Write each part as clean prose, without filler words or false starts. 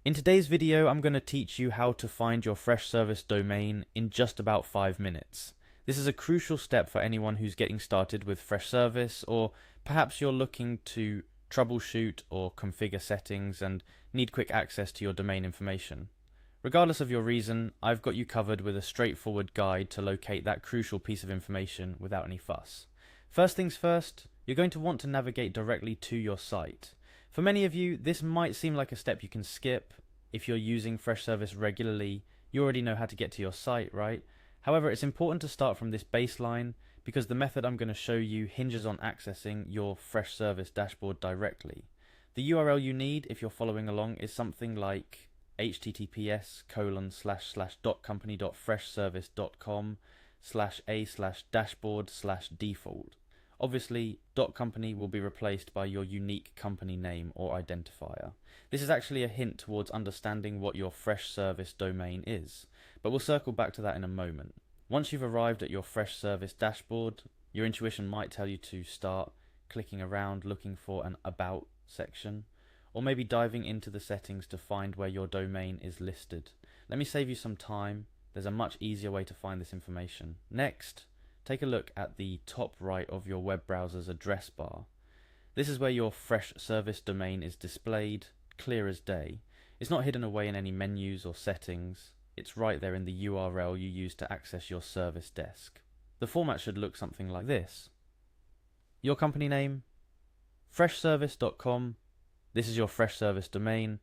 In today's video, I'm going to teach you how to find your Freshservice domain in just about 5 minutes. This is a crucial step for anyone who's getting started with Freshservice, or perhaps you're looking to troubleshoot or configure settings and need quick access to your domain information. Regardless of your reason, I've got you covered with a straightforward guide to locate that crucial piece of information without any fuss. First things first, you're going to want to navigate directly to your site. For many of you, this might seem like a step you can skip. If you're using Freshservice regularly, you already know how to get to your site, right? However, it's important to start from this baseline because the method I'm going to show you hinges on accessing your Freshservice dashboard directly. The URL you need, if you're following along, is something like https://.company.freshservice.com/a/dashboard/default. Obviously, .company will be replaced by your unique company name or identifier. This is actually a hint towards understanding what your Freshservice domain is, but we'll circle back to that in a moment. Once you've arrived at your Freshservice dashboard, your intuition might tell you to start clicking around looking for an About section, or maybe diving into the settings to find where your domain is listed. Let me save you some time. There's a much easier way to find this information. Next, take a look at the top right of your web browser's address bar. This is where your Freshservice domain is displayed, clear as day. It's not hidden away in any menus or settings. It's right there in the URL you use to access your service desk. The format should look something like this. Your company name, freshservice.com. This is your Freshservice domain.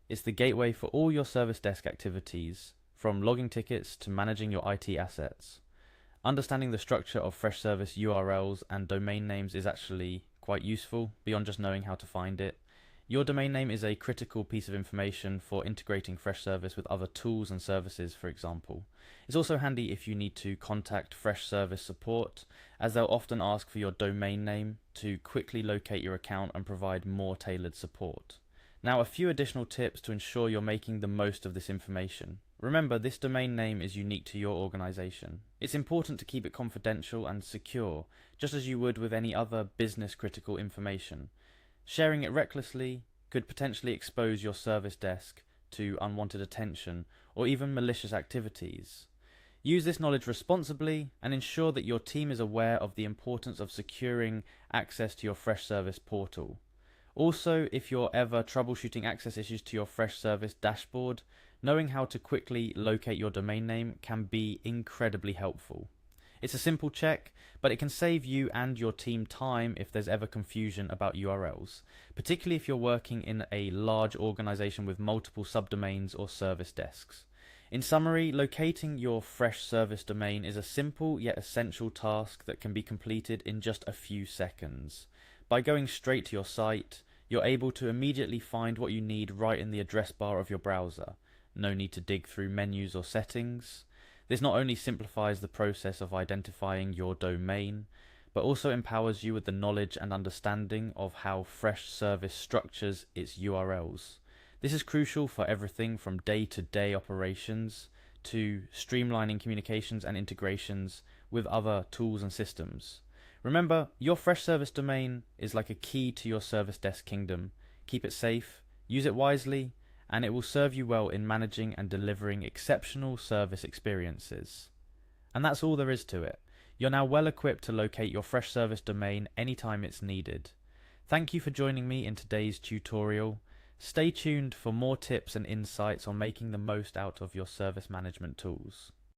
It's the gateway for all your service desk activities, from logging tickets to managing your IT assets. Understanding the structure of Freshservice URLs and domain names is actually quite useful, beyond just knowing how to find it. Your domain name is a critical piece of information for integrating Freshservice with other tools and services, for example. It's also handy if you need to contact Freshservice support, as they'll often ask for your domain name to quickly locate your account and provide more tailored support. Now, a few additional tips to ensure you're making the most of this information. Remember, this domain name is unique to your organization. It's important to keep it confidential and secure, just as you would with any other business-critical information. Sharing it recklessly could potentially expose your service desk to unwanted attention or even malicious activities. Use this knowledge responsibly and ensure that your team is aware of the importance of securing access to your Freshservice portal. Also, if you're ever troubleshooting access issues to your Freshservice dashboard, knowing how to quickly locate your domain name can be incredibly helpful. It's a simple check, but it can save you and your team time if there's ever confusion about URLs, particularly if you're working in a large organization with multiple subdomains or service desks. In summary, locating your Freshservice domain is a simple yet essential task that can be completed in just a few seconds. By going straight to your site, you're able to immediately find what you need right in the address bar of your browser. No need to dig through menus or settings. This not only simplifies the process of identifying your domain, but also empowers you with the knowledge and understanding of how Freshservice structures its URLs. This is crucial for everything from day-to-day operations to streamlining communications and integrations with other tools and systems. Remember, your Freshservice domain is like a key to your service desk kingdom. Keep it safe, use it wisely, and it will serve you well in managing and delivering exceptional service experiences. And that's all there is to it. You're now well equipped to locate your Freshservice domain anytime it's needed. Thank you for joining me in today's tutorial. Stay tuned for more tips and insights on making the most out of your service management tools.